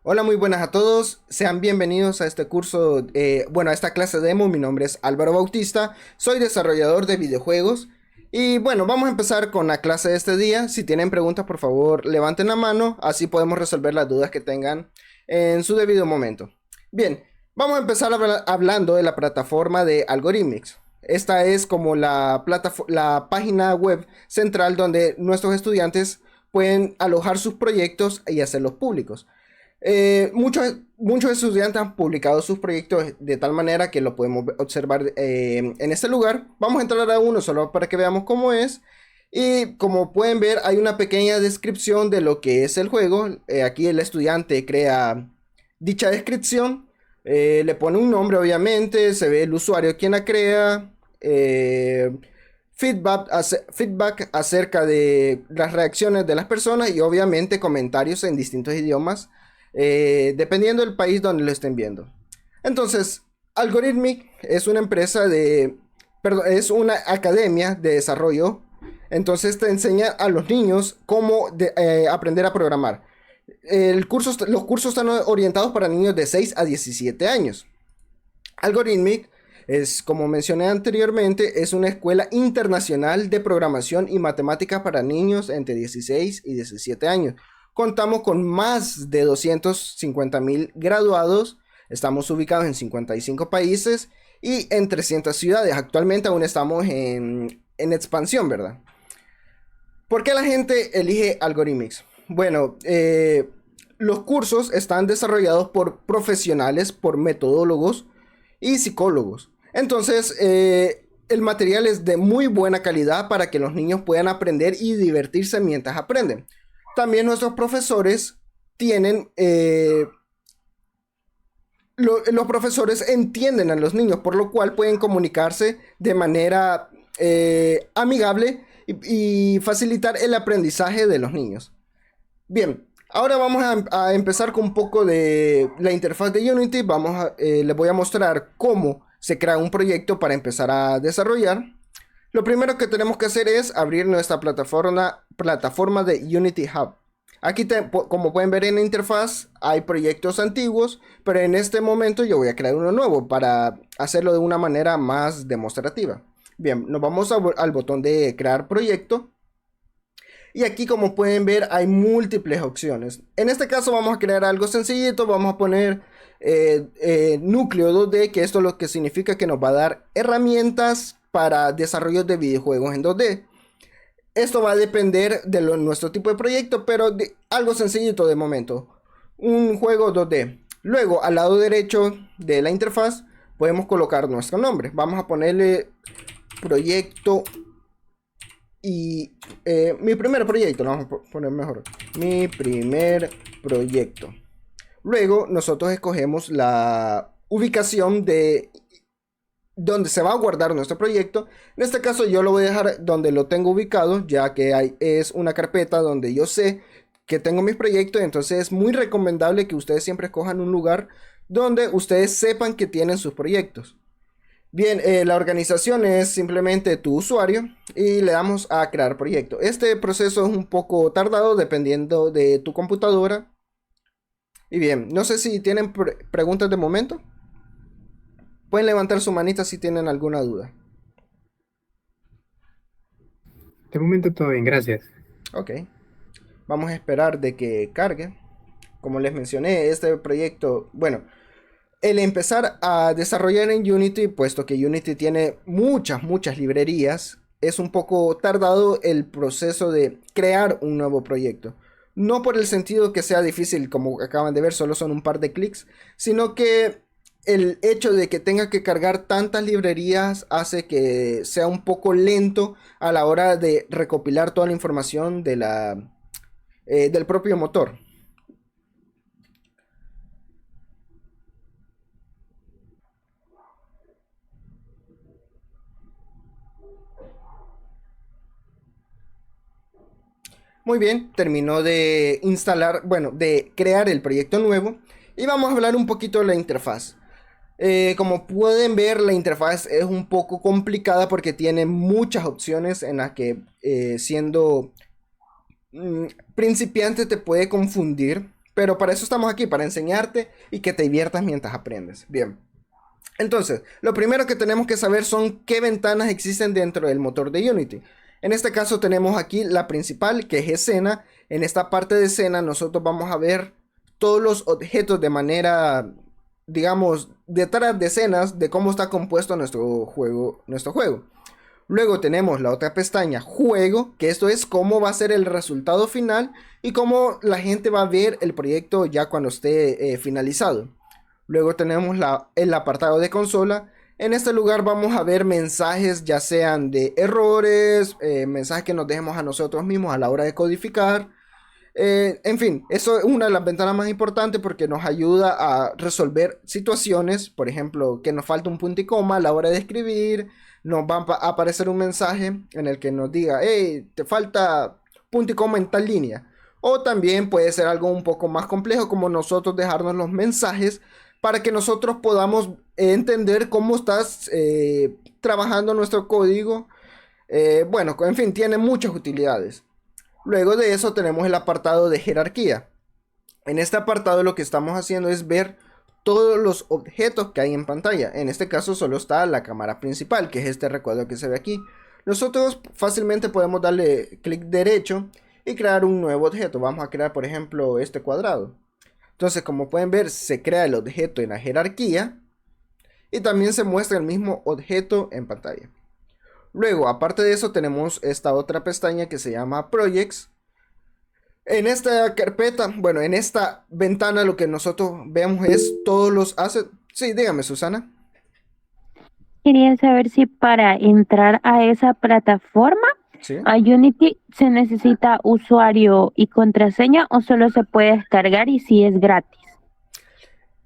Hola, muy buenas a todos. Sean bienvenidos a este curso, a esta clase demo. Mi nombre es Álvaro Bautista, soy desarrollador de videojuegos. Y bueno, vamos a empezar con la clase de este día. Si tienen preguntas, por favor, levanten la mano, así podemos resolver las dudas que tengan en su debido momento. Bien, vamos a empezar hablando de la plataforma de Algorithmics. Esta es como la página web central donde nuestros estudiantes pueden alojar sus proyectos y hacerlos públicos. Muchos estudiantes han publicado sus proyectos de tal manera que lo podemos observar en este lugar. Vamos a entrar a uno solo para que veamos cómo es. Y como pueden ver, hay una pequeña descripción de lo que es el juego. Aquí el estudiante crea dicha descripción. Le pone un nombre, obviamente. Se ve el usuario quien la crea. Feedback acerca de las reacciones de las personas y obviamente comentarios en distintos idiomas, dependiendo del país donde lo estén viendo. Entonces, Algorithmic es una perdón, es una academia de desarrollo. Entonces te enseña a los niños cómo aprender a programar. Los cursos están orientados para niños de 6 a 17 años. Algorithmic es, como mencioné anteriormente, es una escuela internacional de programación y matemáticas para niños entre 16 y 17 años. Contamos con más de 250,000 graduados. Estamos ubicados en 55 países y en 300 ciudades. Actualmente aún estamos en expansión, ¿verdad? ¿Por qué la gente elige Algorithmics? Bueno, los cursos están desarrollados por profesionales, por metodólogos y psicólogos. Entonces, el material es de muy buena calidad para que los niños puedan aprender y divertirse mientras aprenden. También nuestros profesores tienen, los profesores entienden a los niños, por lo cual pueden comunicarse de manera amigable y facilitar el aprendizaje de los niños. Bien, ahora vamos a empezar con un poco de la interfaz de Unity. Les voy a mostrar cómo se crea un proyecto para empezar a desarrollar. Lo primero que tenemos que hacer es abrir nuestra plataforma de Unity Hub. Aquí, como pueden ver en la interfaz, hay proyectos antiguos, pero en este momento yo voy a crear uno nuevo para hacerlo de una manera más demostrativa. Bien, nos vamos al botón de crear proyecto. Y aquí, como pueden ver, hay múltiples opciones. En este caso vamos a crear algo sencillito. Vamos a poner núcleo 2D, que esto lo que significa que nos va a dar herramientas para desarrollo de videojuegos en 2D. Esto va a depender de nuestro tipo de proyecto, pero algo sencillito de momento. Un juego 2D. Luego, al lado derecho de la interfaz, podemos colocar nuestro nombre. Vamos a ponerle proyecto y mi primer proyecto, lo vamos a poner mejor. Mi primer proyecto. Luego nosotros escogemos la ubicación de donde se va a guardar nuestro proyecto. En este caso yo lo voy a dejar donde lo tengo ubicado, ya que es una carpeta donde yo sé que tengo mis proyectos. Entonces es muy recomendable que ustedes siempre escojan un lugar donde ustedes sepan que tienen sus proyectos. Bien, la organización es simplemente tu usuario y le damos a crear proyecto. Este proceso es un poco tardado dependiendo de tu computadora. Y bien, no sé si tienen preguntas de momento. Pueden levantar su manita si tienen alguna duda. De momento todo bien, gracias. Ok, vamos a esperar de que cargue. Como les mencioné, este proyecto, bueno, el empezar a desarrollar en Unity, puesto que Unity tiene muchas librerías, es un poco tardado el proceso de crear un nuevo proyecto. No por el sentido que sea difícil, como acaban de ver, solo son un par de clics, sino que el hecho de que tenga que cargar tantas librerías hace que sea un poco lento a la hora de recopilar toda la información del propio motor. Muy bien, terminó de instalar, bueno, de crear el proyecto nuevo y vamos a hablar un poquito de la interfaz. Como pueden ver, la interfaz es un poco complicada porque tiene muchas opciones en las que siendo principiante te puede confundir. Pero para eso estamos aquí, para enseñarte y que te diviertas mientras aprendes. Bien. Entonces, lo primero que tenemos que saber son qué ventanas existen dentro del motor de Unity. En este caso tenemos aquí la principal, que es escena. En esta parte de escena nosotros vamos a ver todos los objetos de manera, digamos, detrás de escenas de cómo está compuesto nuestro juego. Luego tenemos la otra pestaña, juego, que esto es cómo va a ser el resultado final y cómo la gente va a ver el proyecto ya cuando esté finalizado. Luego tenemos el apartado de consola. En este lugar vamos a ver mensajes ya sean de errores, mensajes que nos dejemos a nosotros mismos a la hora de codificar. En fin, eso es una de las ventanas más importantes porque nos ayuda a resolver situaciones, por ejemplo, que nos falta un punto y coma a la hora de escribir, nos va a aparecer un mensaje en el que nos diga, hey, te falta punto y coma en tal línea. O también puede ser algo un poco más complejo como nosotros dejarnos los mensajes para que nosotros podamos entender cómo estás trabajando nuestro código. Bueno, en fin, tiene muchas utilidades. Luego de eso tenemos el apartado de jerarquía. En este apartado lo que estamos haciendo es ver todos los objetos que hay en pantalla. En este caso solo está la cámara principal, que es este recuadro que se ve aquí. Nosotros fácilmente podemos darle clic derecho y crear un nuevo objeto. Vamos a crear, por ejemplo, este cuadrado. Entonces, como pueden ver, se crea el objeto en la jerarquía y también se muestra el mismo objeto en pantalla. Luego, aparte de eso, tenemos esta otra pestaña que se llama Projects. En esta carpeta, bueno, en esta ventana lo que nosotros vemos es todos los assets. Sí, dígame, Susana. Quería saber si para entrar a esa plataforma, Sí. a Unity, se necesita usuario y contraseña o solo se puede descargar y si es gratis.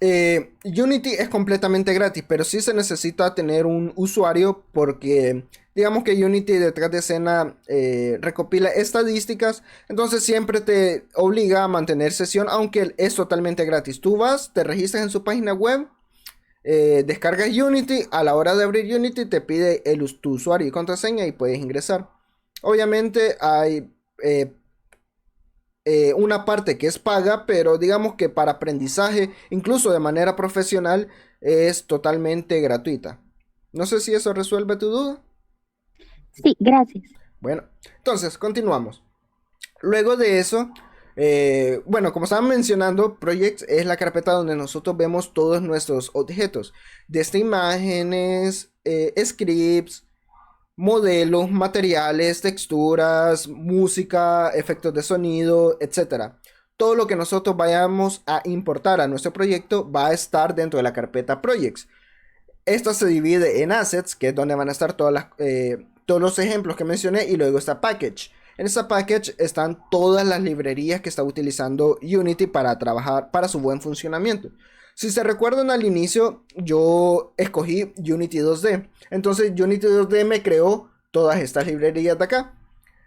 Unity es completamente gratis, pero sí se necesita tener un usuario porque digamos que Unity detrás de escena recopila estadísticas, entonces siempre te obliga a mantener sesión, aunque es totalmente gratis. Tú vas, te registras en su página web, descargas Unity, a la hora de abrir Unity te pide tu usuario y contraseña y puedes ingresar. Obviamente hay una parte que es paga, pero digamos que para aprendizaje, incluso de manera profesional, es totalmente gratuita. No sé si eso resuelve tu duda. Sí, gracias. Bueno, entonces continuamos. Luego de eso, bueno, como estaba mencionando, Projects es la carpeta donde nosotros vemos todos nuestros objetos, desde imágenes, scripts, modelos, materiales, texturas, música, efectos de sonido, etcétera. Todo lo que nosotros vayamos a importar a nuestro proyecto va a estar dentro de la carpeta Projects. Esto se divide en Assets, que es donde van a estar todos los ejemplos que mencioné, y luego está Package. En esta package están todas las librerías que está utilizando Unity para trabajar, para su buen funcionamiento. Si se recuerdan al inicio, yo escogí Unity 2D. Entonces Unity 2D me creó todas estas librerías de acá.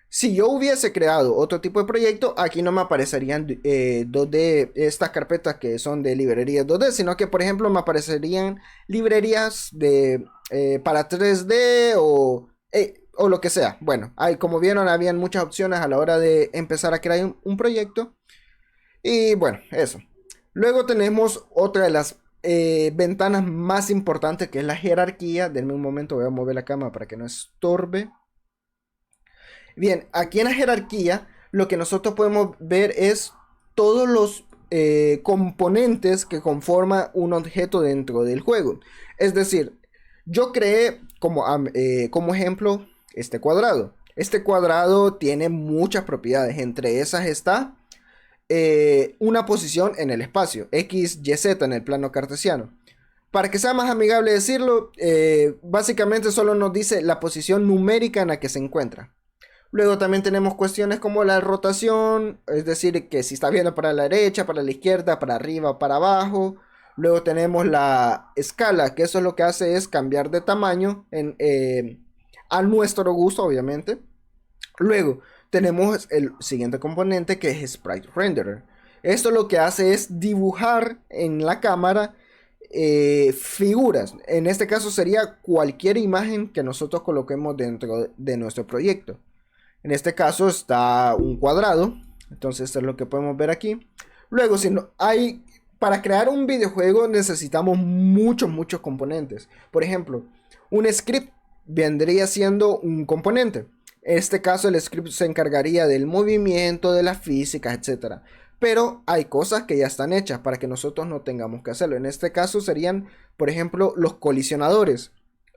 Si yo hubiese creado otro tipo de proyecto, aquí no me aparecerían 2D, estas carpetas que son de librerías 2D, sino que por ejemplo me aparecerían librerías para 3D o lo que sea. Bueno, como vieron, habían muchas opciones a la hora de empezar a crear un proyecto. Y bueno, eso. Luego tenemos otra de las ventanas más importantes, que es la jerarquía. Denme un momento, voy a mover la cámara para que no estorbe. Bien, aquí en la jerarquía lo que nosotros podemos ver es todos los componentes que conforman un objeto dentro del juego. Es decir, yo creé como ejemplo este cuadrado. Este cuadrado tiene muchas propiedades. Entre esas está una posición en el espacio, X, Y, Z en el plano cartesiano. Para que sea más amigable decirlo, básicamente solo nos dice la posición numérica en la que se encuentra. Luego también tenemos cuestiones como la rotación, es decir, que si está viendo para la derecha, para la izquierda, para arriba, para abajo. Luego tenemos la escala, que eso lo que hace es cambiar de tamaño a nuestro gusto, obviamente. Luego tenemos el siguiente componente, que es Sprite Renderer. Esto lo que hace es dibujar en la cámara figuras. En este caso sería cualquier imagen que nosotros coloquemos dentro de nuestro proyecto. En este caso está un cuadrado. Entonces esto es lo que podemos ver aquí. Luego, si no hay, para crear un videojuego necesitamos muchos componentes. Por ejemplo, un script vendría siendo un componente. En este caso, el script se encargaría del movimiento, de las físicas, etcétera. Pero hay cosas que ya están hechas para que nosotros no tengamos que hacerlo. En este caso serían, por ejemplo, los colisionadores.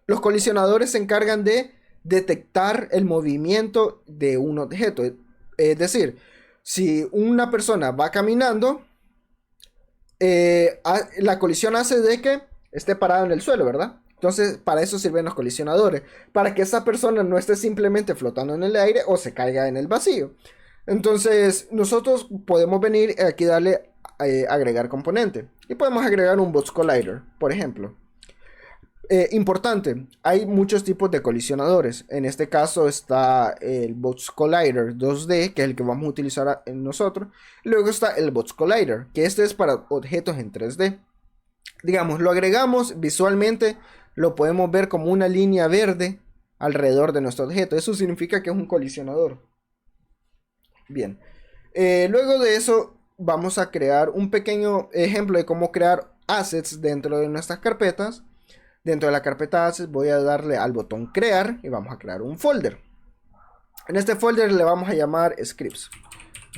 Los colisionadores se encargan de detectar el movimiento de un objeto. Es decir, si una persona va caminando, la colisión hace de que esté parado en el suelo, ¿verdad? Entonces, para eso sirven los colisionadores, para que esa persona no esté simplemente flotando en el aire o se caiga en el vacío. Entonces, nosotros podemos venir aquí darle agregar componente y podemos agregar un box collider, por ejemplo. Importante, hay muchos tipos de colisionadores. En este caso está el Box Collider 2D, que es el que vamos a utilizar en nosotros. Luego está el Box Collider, que este es para objetos en 3D. Digamos, lo agregamos visualmente, lo podemos ver como una línea verde alrededor de nuestro objeto. Eso significa que es un colisionador. Bien, luego de eso vamos a crear un pequeño ejemplo de cómo crear assets dentro de nuestras carpetas. Dentro de la carpeta Assets voy a darle al botón crear y vamos a crear un folder. En este folder le vamos a llamar scripts.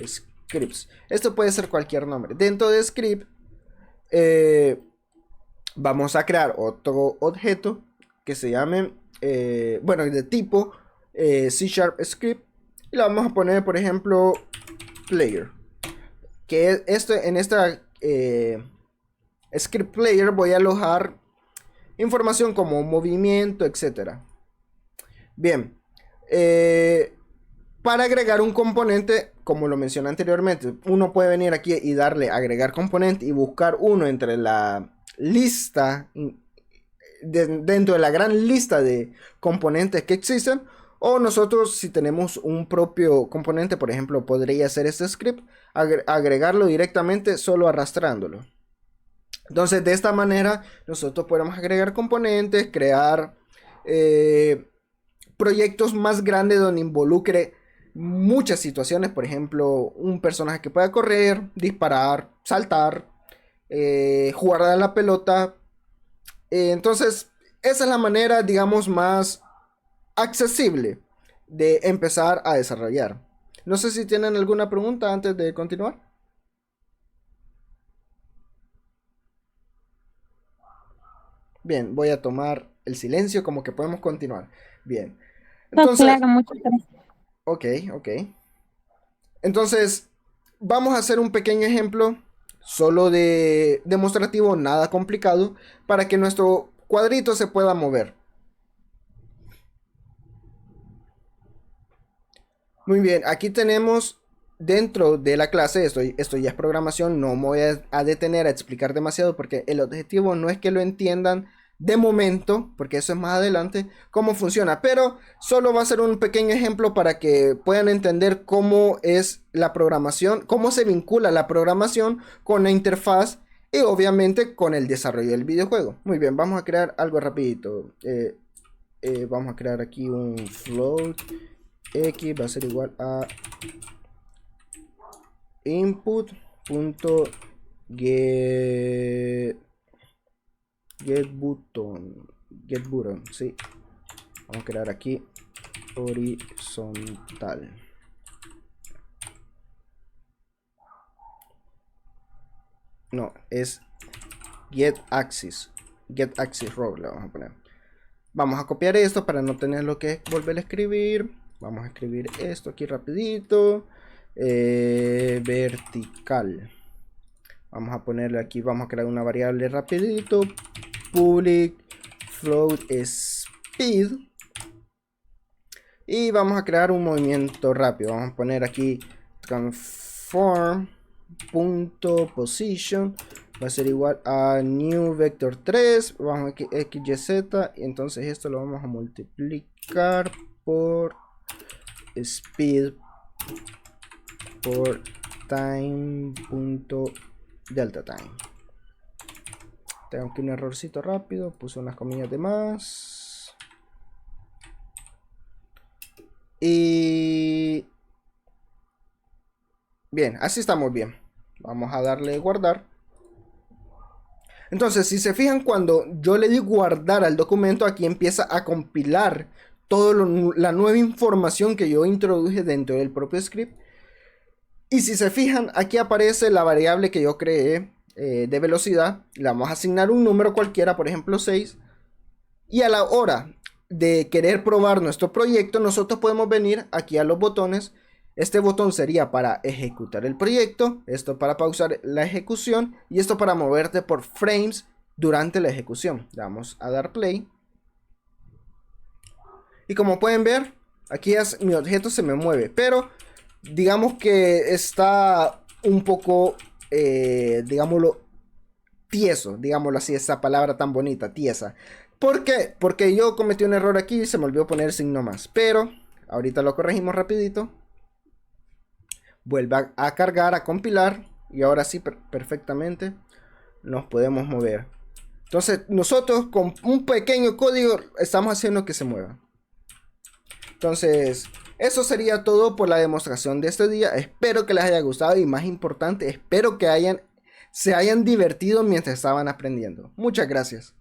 Scripts. Esto puede ser cualquier nombre. Dentro de script vamos a crear otro objeto que se llame, bueno, de tipo C# script. Y le vamos a poner, por ejemplo, player. Que en esta script player voy a alojar información como movimiento, etcétera. Bien, para agregar un componente, como lo mencioné anteriormente, uno puede venir aquí y darle agregar componente y buscar uno entre la lista, dentro de la gran lista de componentes que existen. O nosotros, si tenemos un propio componente, por ejemplo, podría ser este script, agregarlo directamente solo arrastrándolo. Entonces, de esta manera, nosotros podemos agregar componentes, crear proyectos más grandes donde involucre muchas situaciones. Por ejemplo, un personaje que pueda correr, disparar, saltar, jugar a la pelota. Entonces, esa es la manera, digamos, más accesible de empezar a desarrollar. No sé si tienen alguna pregunta antes de continuar. Bien, voy a tomar el silencio como que podemos continuar. Bien. No, Entonces, claro, muchas gracias. ok. Entonces, vamos a hacer un pequeño ejemplo, solo de demostrativo, nada complicado, para que nuestro cuadrito se pueda mover. Muy bien, aquí tenemos dentro de la clase, esto ya es programación, no me voy a detener a explicar demasiado porque el objetivo no es que lo entiendan de momento, porque eso es más adelante, cómo funciona, pero solo va a ser un pequeño ejemplo para que puedan entender cómo es la programación, cómo se vincula la programación con la interfaz y obviamente con el desarrollo del videojuego. Muy bien, vamos a crear algo rapidito. Vamos a crear aquí un float. X va a ser igual a input.getButton, sí. Vamos a crear aquí horizontal. No, es getAxis row le vamos a poner. Vamos a copiar esto para no tenerlo que volver a escribir. Vamos a escribir esto aquí rapidito. Vertical. Vamos a ponerle aquí, vamos a crear una variable rapidito. Public float speed. Y vamos a crear un movimiento rápido. Vamos a poner aquí transform.position. Va a ser igual a new vector 3. Vamos a xyz. Y entonces esto lo vamos a multiplicar por speed por time.delta time. Tengo aquí un errorcito rápido, puse unas comillas de más. Y bien, así estamos bien. Vamos a darle guardar. Entonces, si se fijan, cuando yo le di guardar al documento, aquí empieza a compilar toda la nueva información que yo introduje dentro del propio script. Y si se fijan, aquí aparece la variable que yo creé de velocidad. Le vamos a asignar un número cualquiera, por ejemplo 6. Y a la hora de querer probar nuestro proyecto, nosotros podemos venir aquí a los botones. Este botón sería para ejecutar el proyecto, esto para pausar la ejecución y esto para moverte por frames durante la ejecución. Le vamos a dar play. Y como pueden ver, aquí mi objeto se me mueve, pero digamos que está un poco, digámoslo, tieso, digámoslo así, esa palabra tan bonita, tiesa. ¿Por qué? Porque yo cometí un error aquí y se me olvidó poner signo más, pero ahorita lo corregimos rapidito. Vuelve a cargar, a compilar y ahora sí perfectamente nos podemos mover. Entonces nosotros con un pequeño código estamos haciendo que se mueva. Entonces eso sería todo por la demostración de este día. Espero que les haya gustado y más importante, espero que se hayan divertido mientras estaban aprendiendo. Muchas gracias.